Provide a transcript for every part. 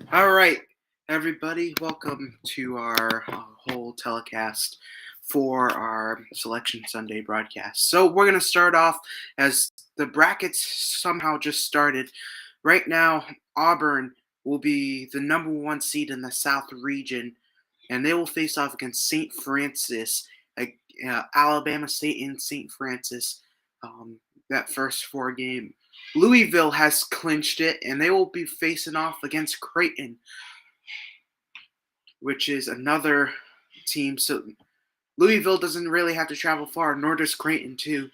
All right, everybody, welcome to our whole telecast for our Selection Sunday broadcast. So, we're going to start off as the brackets somehow just started. Right now, Auburn will be the number one seed in the South region, and they will face off against St. Francis, Alabama State and St. Francis, um, that first game. Louisville has clinched it, and they will be facing off against Creighton, which is another team. So Louisville doesn't really have to travel far, nor does Creighton too.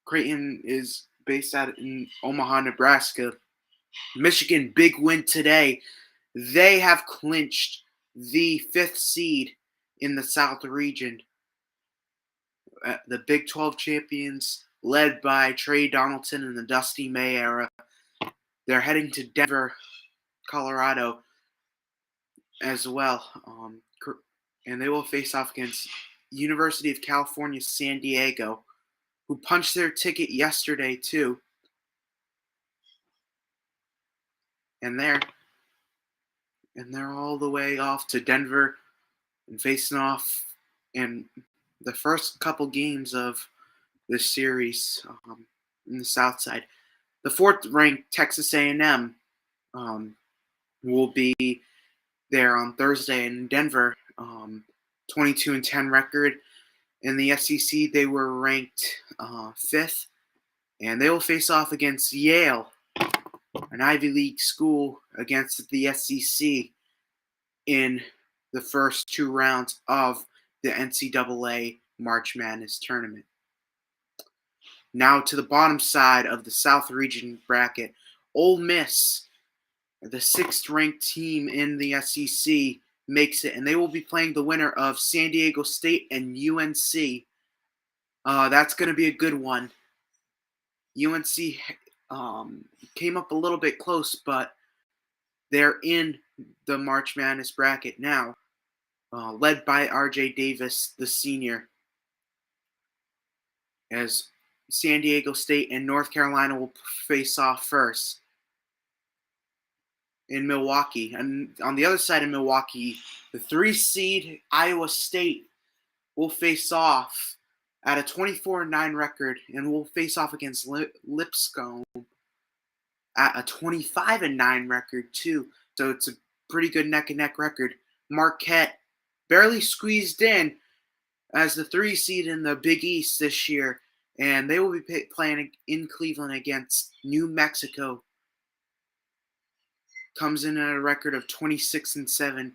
Creighton is based out in Omaha, Nebraska. Michigan, big win today. They have clinched the fifth seed in the South region. The Big 12 champions, led by Trey Donaldson in the Dusty May era. They're heading to Denver, Colorado as well. And they will face off against University of California, San Diego, who punched their ticket yesterday too. And they're all the way off to Denver and facing off in the first couple games of this series in the South side. The fourth-ranked Texas A&M will be there on Thursday in Denver. 22-10 record. In the SEC, they were ranked fifth, and they will face off against Yale, an Ivy League school, against the SEC in the first two rounds of the NCAA March Madness tournament. Now to the bottom side of the South region bracket, Ole Miss, the sixth-ranked team in the SEC, makes it, and they will be playing the winner of San Diego State and UNC. That's going to be a good one. UNC came up a little bit close, but they're in the March Madness bracket now, led by R.J. Davis, the senior, as San Diego State and North Carolina will face off first in Milwaukee. And on the other side of Milwaukee, the 3-seed Iowa State will face off at a 24-9 record and will face off against Lipscomb at a 25-9 record too. So it's a pretty good neck-and-neck record. Marquette barely squeezed in as the 3-seed in the Big East this year, and they will be playing in Cleveland against New Mexico. Comes in at a record of 26-7.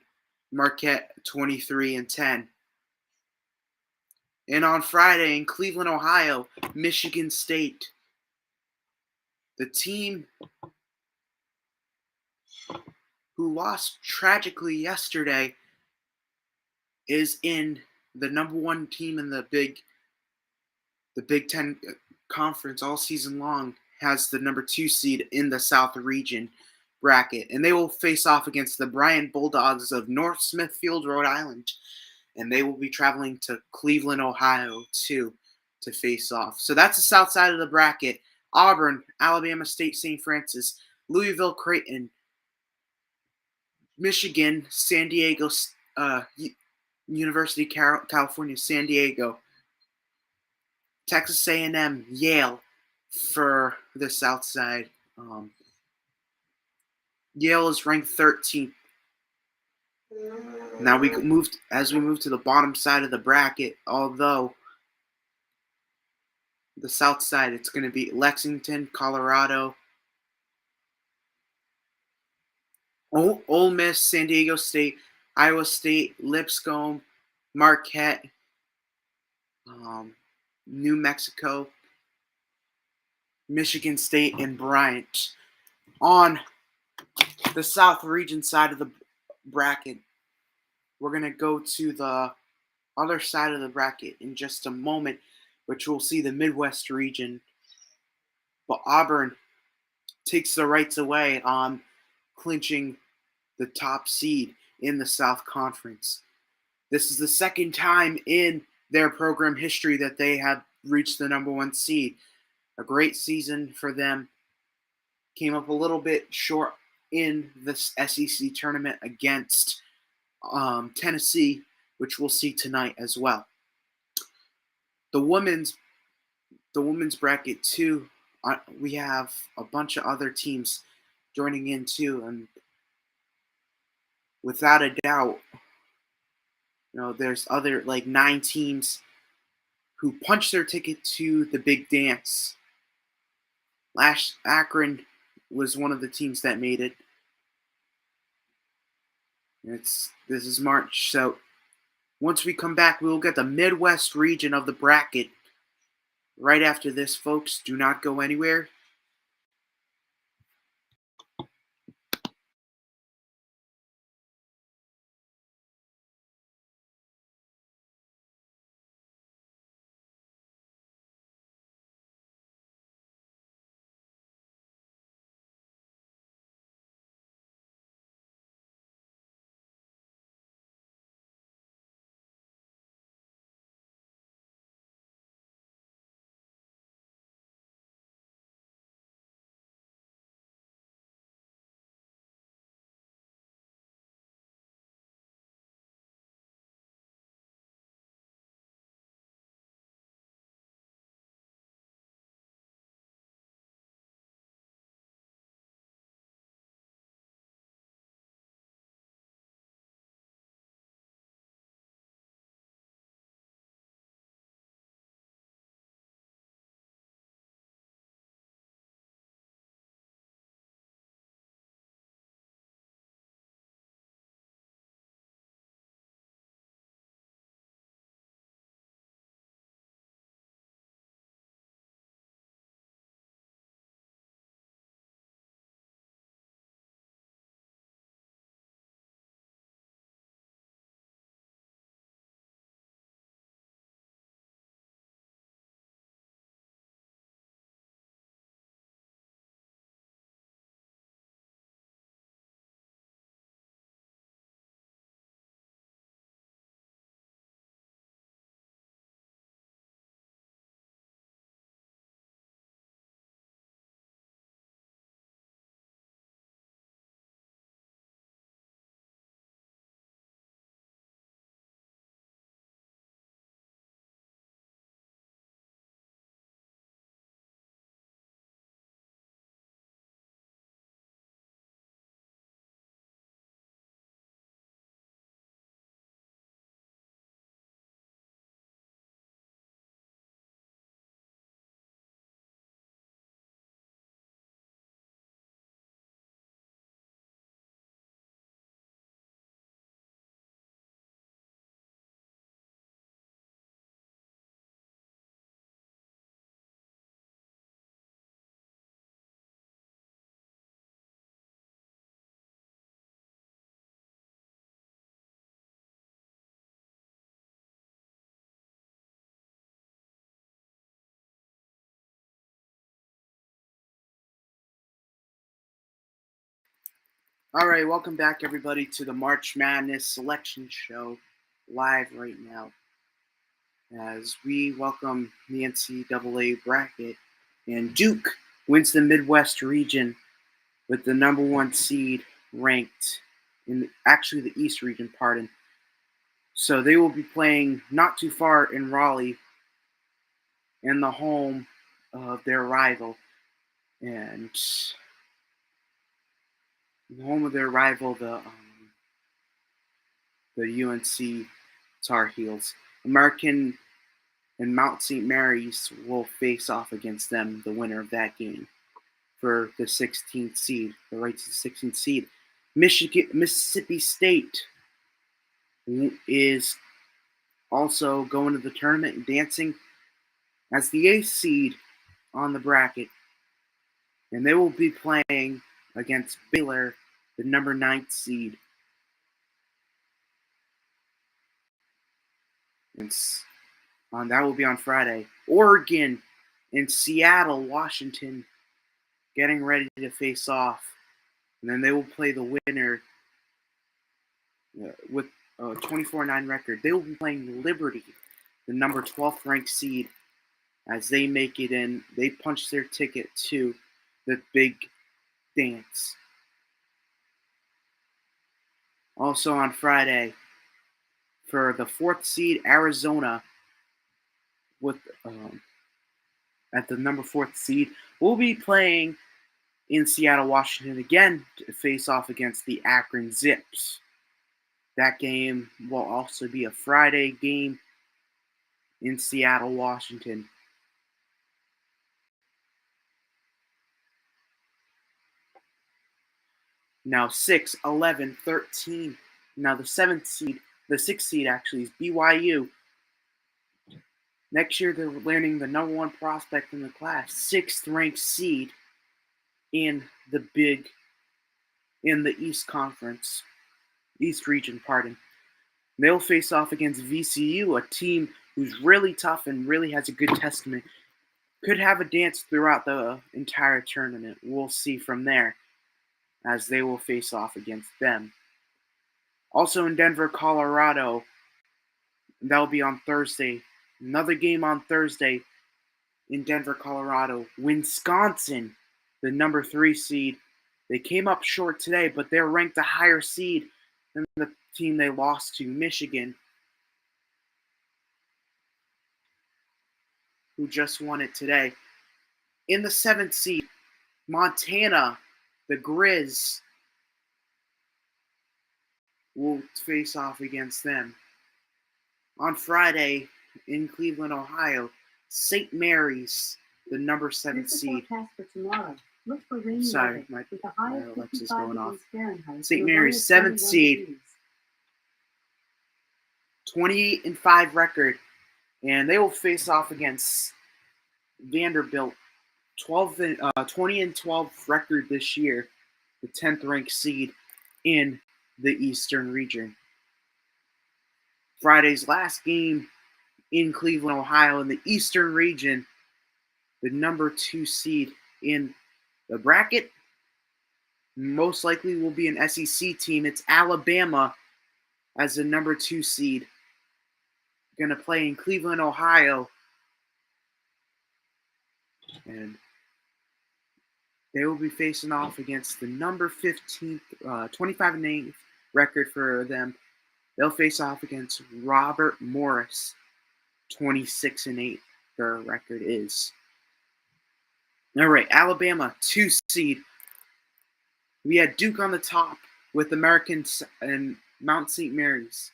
Marquette 23-10. And on Friday in Cleveland, Ohio, Michigan State, the team who lost tragically yesterday, is in the number one team in the Big Ten conference all season long, has the number 2 seed in the South region bracket, and they will face off against the Bryant Bulldogs of North Smithfield, Rhode Island, and they will be traveling to Cleveland, Ohio too, to face off. So that's the south side of the bracket. Auburn, Alabama State, St. Francis, Louisville, Creighton, Michigan, San Diego, University of California, San Diego, Texas A&M, Yale for the south side. Yale is ranked 13th. Now we move to the bottom side of the bracket, although the south side, it's going to be Lexington, Colorado, Ole Miss, San Diego State, Iowa State, Lipscomb, Marquette, New Mexico, Michigan State, and Bryant. On the South region side of the bracket, we're going to go to the other side of the bracket in just a moment, which we'll see the Midwest region. But Auburn takes the rights away on clinching the top seed in the South Conference. This is the second time in their program history that they have reached the number 1 seed. A great season for them. Came up a little bit short in this SEC tournament against Tennessee, which we'll see tonight as well. The women's bracket too. We have a bunch of other teams joining in too, and without a doubt, there's other like 9 teams who punched their ticket to the big dance. Akron was one of the teams that made it. This is March, so once we come back, we will get the Midwest region of the bracket right after this, folks. Do not go anywhere. All right, welcome back, everybody, to the March Madness Selection Show, live right now, as we welcome the NCAA bracket, and Duke wins the Midwest region with the number 1 seed ranked in the East region, pardon. So they will be playing not too far in Raleigh, in the home of their rival, and the home of their rival, the UNC Tar Heels. American and Mount St. Mary's will face off against them, the winner of that game, for the 16th seed, the right to the 16th seed. Mississippi State is also going to the tournament and dancing as the 8th seed on the bracket, and they will be playing against Baylor, the number 9th seed. And that will be on Friday. Oregon and Seattle, Washington, getting ready to face off. And then they will play the winner with a 24-9 record. They will be playing Liberty, the number 12th ranked seed, as they make it in. They punch their ticket to the big dance. Also on Friday, for the fourth seed Arizona, with at the number fourth seed, will be playing in Seattle, Washington again to face off against the Akron Zips. That game will also be a Friday game in Seattle, Washington. Now 6, 11, 13. Now the sixth seed actually is BYU. Next year they're landing the number one prospect in the class, sixth ranked seed in the East Conference, East region, pardon. They'll face off against VCU, a team who's really tough and really has a good testament. Could have a dance throughout the entire tournament. We'll see from there, as they will face off against them. Also in Denver, Colorado, that'll be on Thursday. Another game on Thursday in Denver, Colorado. Wisconsin, the number 3 seed. They came up short today, but they're ranked a higher seed than the team they lost to, Michigan, who just won it today. In the 7th seed, Montana, the Grizz, will face off against them. On Friday in Cleveland, Ohio, St. Mary's, the number 7 seed. For tomorrow. Look for rainy Sorry, weather, my with a high of Alexa's 55 going off. degrees Fahrenheit, St. and a Mary's, low of 7th 21 seed, degrees. 28-5 record, and they will face off against Vanderbilt, 20-12 record this year, the 10th ranked seed in the Eastern region. Friday's last game in Cleveland, Ohio, in the Eastern region, the number 2 seed in the bracket most likely will be an SEC team. It's Alabama as the number 2 seed. Going to play in Cleveland, Ohio. And they will be facing off against the number 15th, 25-8 record for them. They'll face off against Robert Morris, 26-8 their record is. All right, Alabama, 2 seed. We had Duke on the top with Americans and Mount St. Mary's.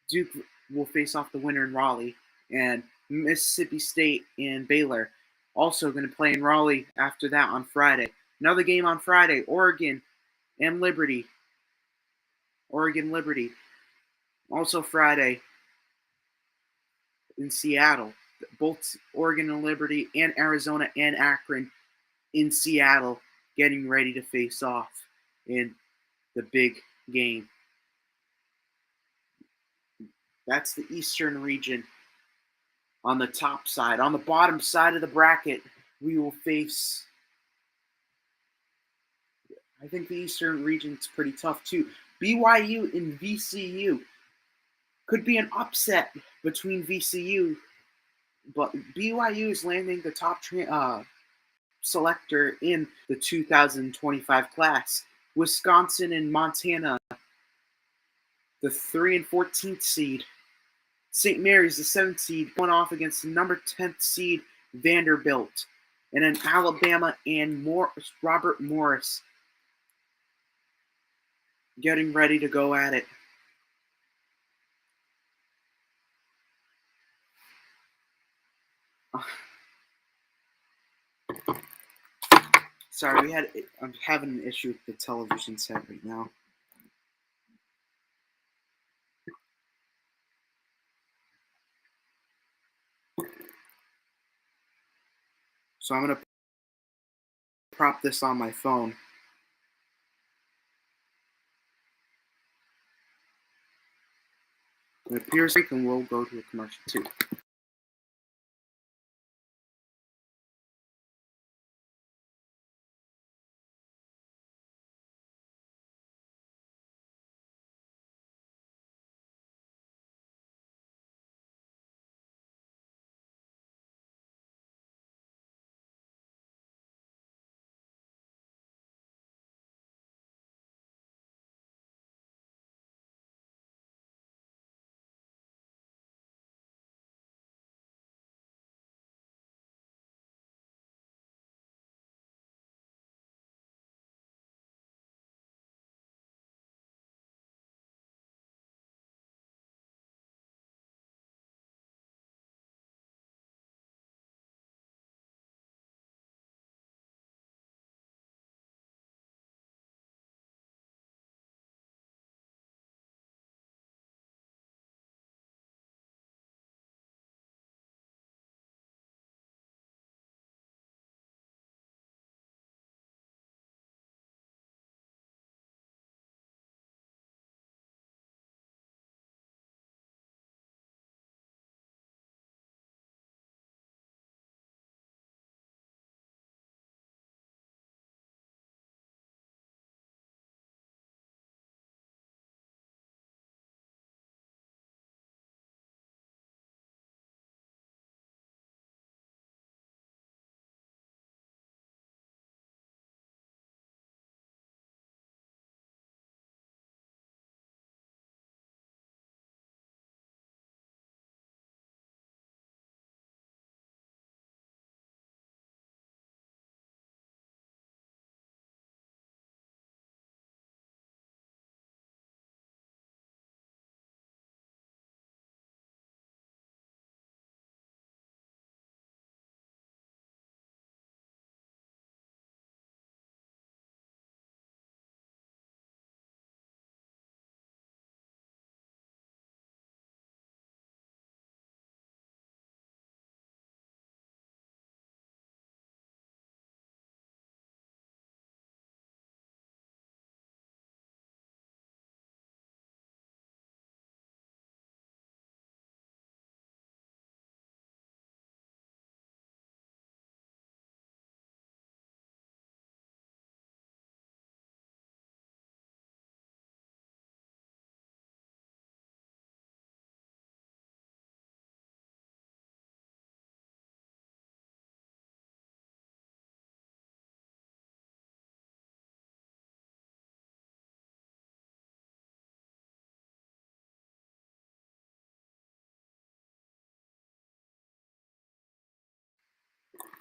Duke will face off the winner in Raleigh, and Mississippi State and Baylor also going to play in Raleigh after that on Friday. Another game on Friday, Oregon and Liberty. Oregon Liberty. Also Friday in Seattle. Both Oregon and Liberty and Arizona and Akron in Seattle getting ready to face off in the big game. That's the Eastern region on the top side. On the bottom side of the bracket, we will face, I think the Eastern region's pretty tough too. BYU and VCU. Could be an upset between VCU, but BYU is landing the top selector in the 2025 class. Wisconsin and Montana, the 3 and 14th seed. St. Mary's, the 7th seed, going off against the number 10th seed Vanderbilt. And then Alabama and Robert Morris getting ready to go at it. Sorry, I'm having an issue with the television set right now. So I'm going to prop this on my phone. It appears like, and we'll go to a commercial too.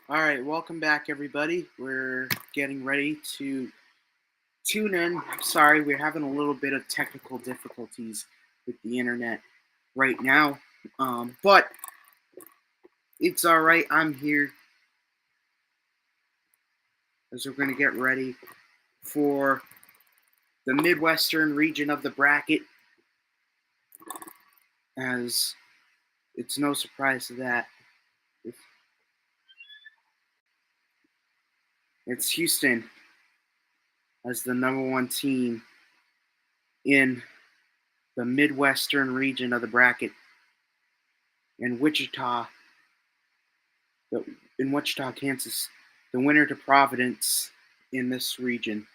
All right, welcome back, everybody. We're getting ready to tune in. Sorry, we're having a little bit of technical difficulties with the internet right now, but it's all right. I'm here as we're going to get ready for the Midwestern region of the bracket, as it's no surprise to that. It's Houston as the number one team in the Midwestern region of the bracket, and in Wichita, Kansas, the winner to Providence in this region.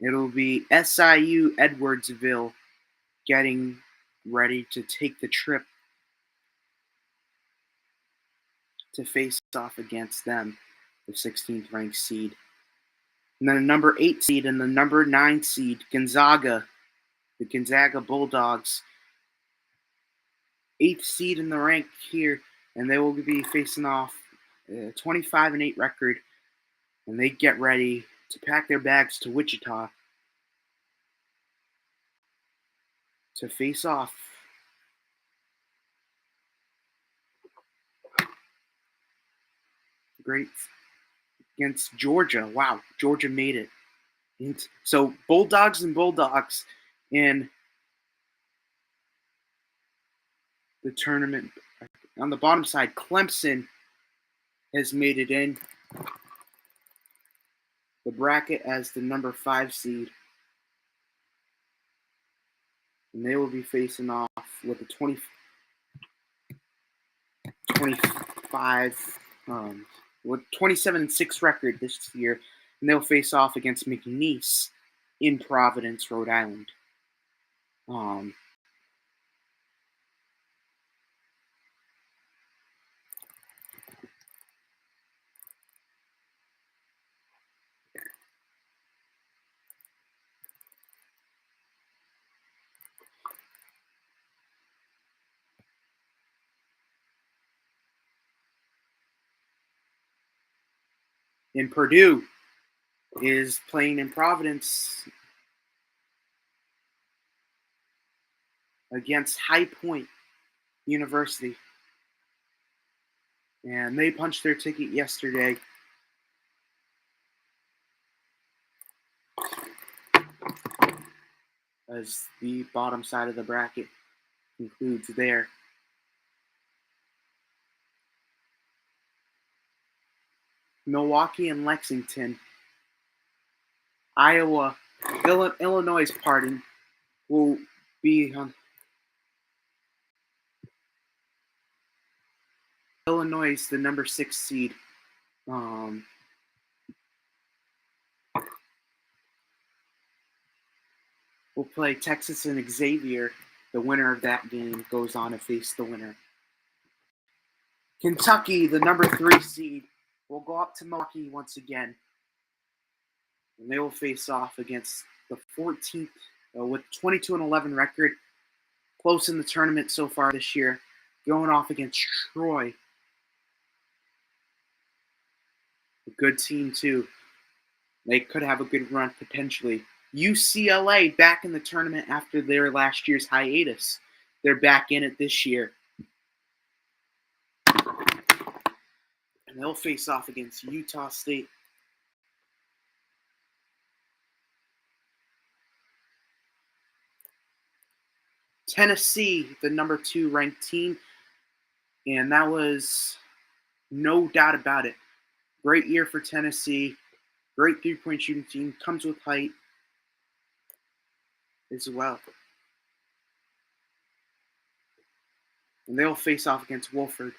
It'll be SIU Edwardsville getting ready to take the trip to face off against them, the 16th ranked seed. And then the number 8 seed and the number 9 seed, Gonzaga, the Gonzaga Bulldogs, 8th seed in the rank here, and they will be facing off a 25-8 record, and they get ready to pack their bags to Wichita to face off great against Georgia. Wow, Georgia made it. And so Bulldogs in the tournament. On the bottom side, Clemson has made it in the bracket as the number 5 seed. And they will be facing off with a 25 with 27-6 record this year, and they'll face off against McNeese in Providence, Rhode Island. And Purdue is playing in Providence against High Point University. And they punched their ticket yesterday. As the bottom side of the bracket concludes there. Milwaukee and Lexington. Illinois, will be on Illinois, the number 6 seed. Will play Texas and Xavier. The winner of that game goes on to face the winner. Kentucky, the number 3 seed, will go up to Milwaukee once again. And they will face off against the 14th with 22-11 record. Close in the tournament so far this year. Going off against Troy. A good team, too. They could have a good run potentially. UCLA back in the tournament after their last year's hiatus. They're back in it this year. And they'll face off against Utah State. Tennessee, the number 2 ranked team. And that was no doubt about it. Great year for Tennessee. Great three-point shooting team. Comes with height as well. And they'll face off against Wofford.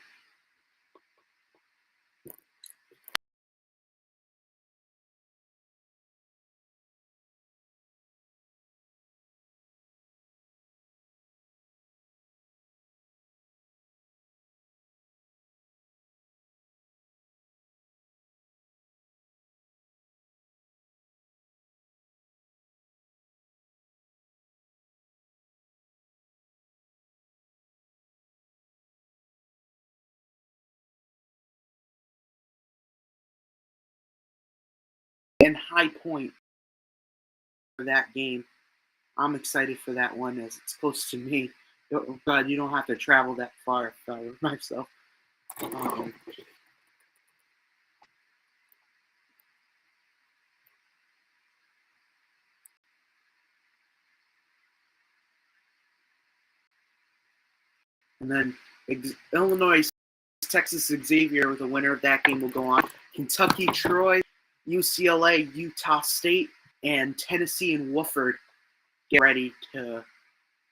and High Point for that game. I'm excited for that one as it's close to me. Oh, God, you don't have to travel that far if I were myself. Um, and then Illinois, Texas Xavier, with the winner of that game will go on. Kentucky, Troy, UCLA, Utah State, and Tennessee and Wofford get ready to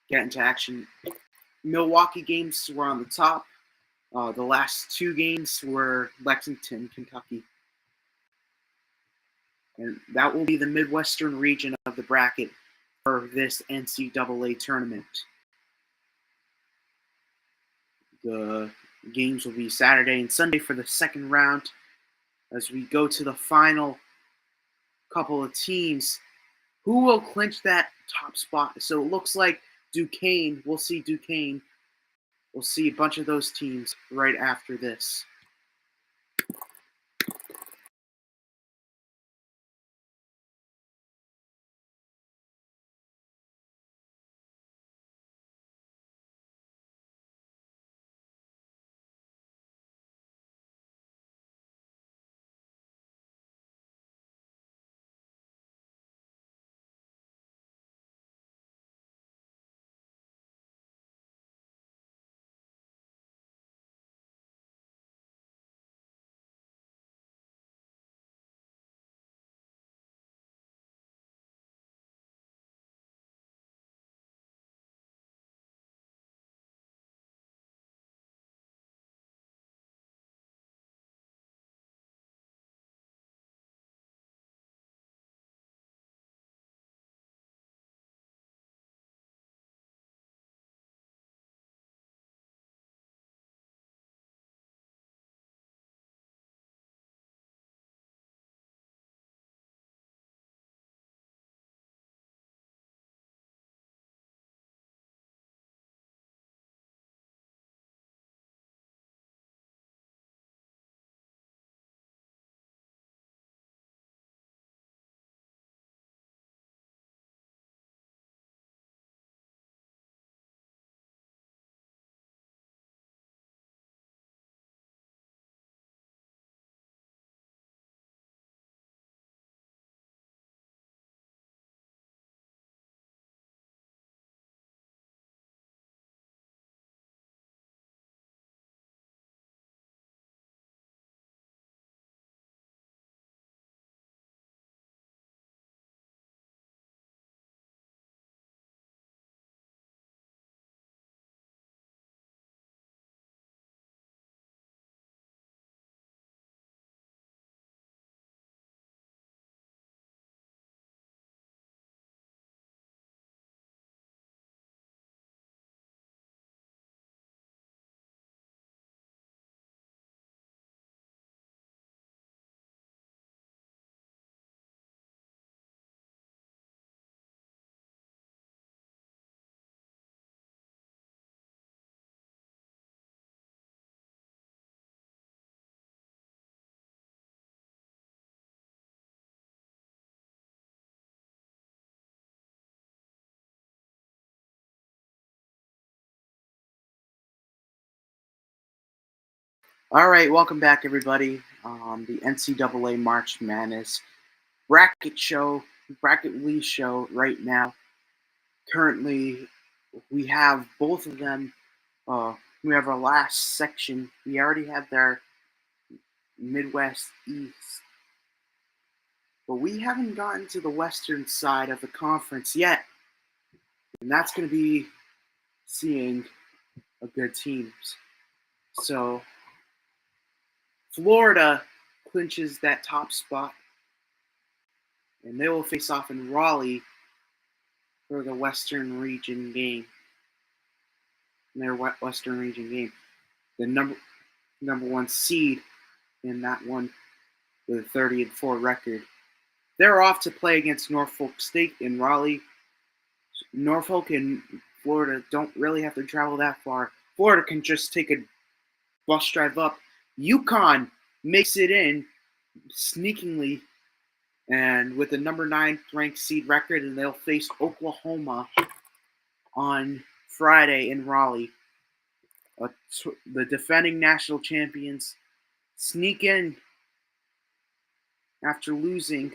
get into action. Milwaukee games were on the top. The last two games were Lexington, Kentucky. And that will be the Midwestern region of the bracket for this NCAA tournament. The games will be Saturday and Sunday for the second round as we go to the final couple of teams. Who will clinch that top spot? So it looks like Duquesne. We'll see Duquesne. We'll see a bunch of those teams right after this. All right, welcome back, everybody. The NCAA March Madness bracket release show right now. Currently, we have both of them. We have our last section. We already have their Midwest East, but we haven't gotten to the western side of the conference yet, and that's going to be seeing a good teams. So Florida clinches that top spot, and they will face off in Raleigh for the Western Region game. Their Western Region game. The number one seed in that one with a 30-4 record. They're off to play against Norfolk State in Raleigh. Norfolk and Florida don't really have to travel that far. Florida can just take a bus drive up. UConn makes it in sneakingly and with the number 9 ranked seed record, and they'll face Oklahoma on Friday in Raleigh. The defending national champions sneak in after losing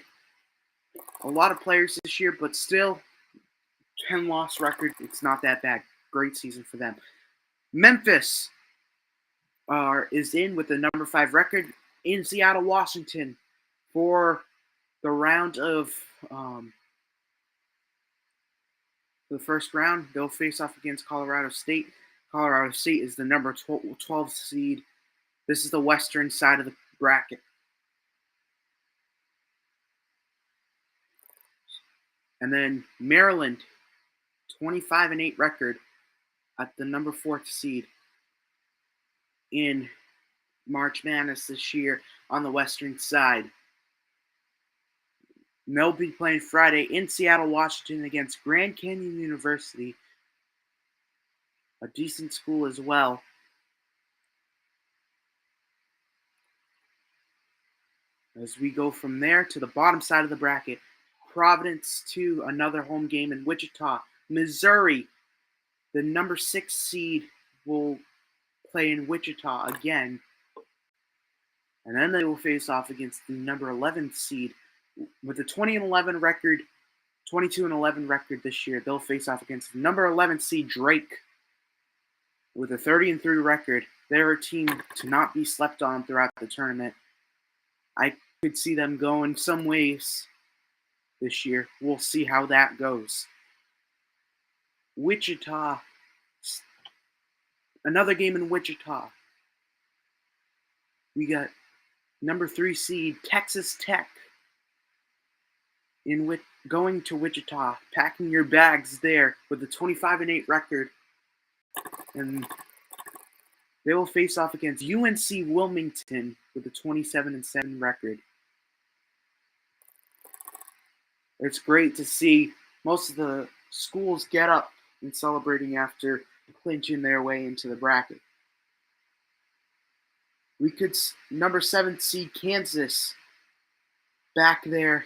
a lot of players this year, but still 10-loss record. It's not that bad. Great season for them. Memphis is in with the number 5 record in Seattle, Washington for the round of the first round. They'll face off against Colorado State. Colorado State is the number 12 seed. This is the western side of the bracket. And then Maryland, 25-8 record at the number 4th seed in March Madness this year on the western side. And they'll be playing Friday in Seattle, Washington against Grand Canyon University, a decent school as well. As we go from there to the bottom side of the bracket, Providence 2, another home game in Wichita. Missouri, the number 6 seed, will play in Wichita again. And then they will face off against the number 11 seed with a 20-11 record, 22-11 record this year. They'll face off against the number 11 seed Drake with a 30-3 record. They're a team to not be slept on throughout the tournament. I could see them going some ways this year. We'll see how that goes. Wichita, another game in Wichita. We got number 3 seed Texas Tech going to Wichita, packing your bags there with a 25-8 record, and they will face off against UNC Wilmington with a 27-7 record. It's great to see most of the schools get up and celebrating after clinching their way into the bracket. We could number 7 seed Kansas back there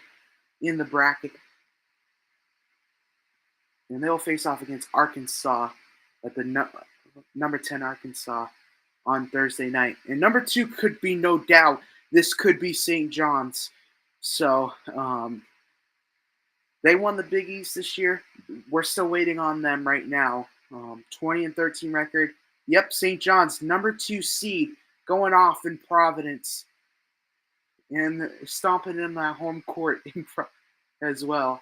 in the bracket, and they'll face off against Arkansas at the number 10 Arkansas on Thursday night. And number 2 could be no doubt. This could be St. John's. So they won the Big East this year. We're still waiting on them right now. 20-13 record. Yep, St. John's, number 2 seed, going off in Providence and stomping in that home court as well.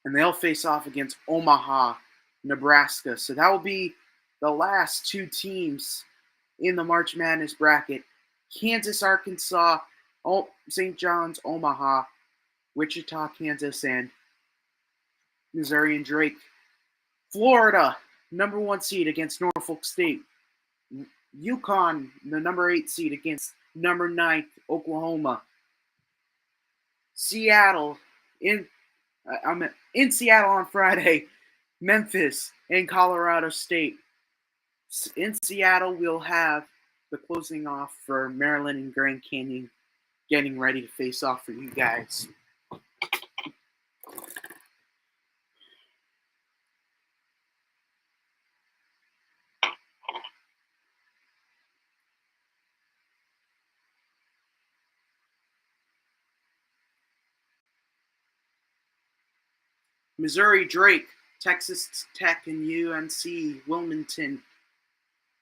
And they'll face off against Omaha, Nebraska. So that will be the last 2 teams in the March Madness bracket. Kansas, Arkansas, St. John's, Omaha, Wichita, Kansas, and Missouri and Drake. Florida, number 1 seed against Norfolk State. UConn, the number 8 seed against number 9 Oklahoma. Seattle, I'm in Seattle on Friday. Memphis and Colorado State. In Seattle, we'll have the closing off for Maryland and Grand Canyon getting ready to face off for you guys. Missouri, Drake, Texas Tech and UNC Wilmington,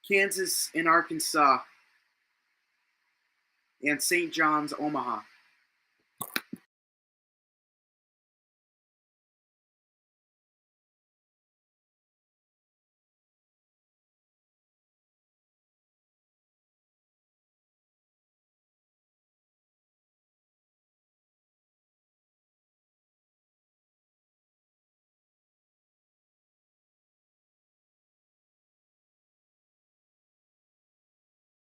Kansas and Arkansas, and St. John's, Omaha.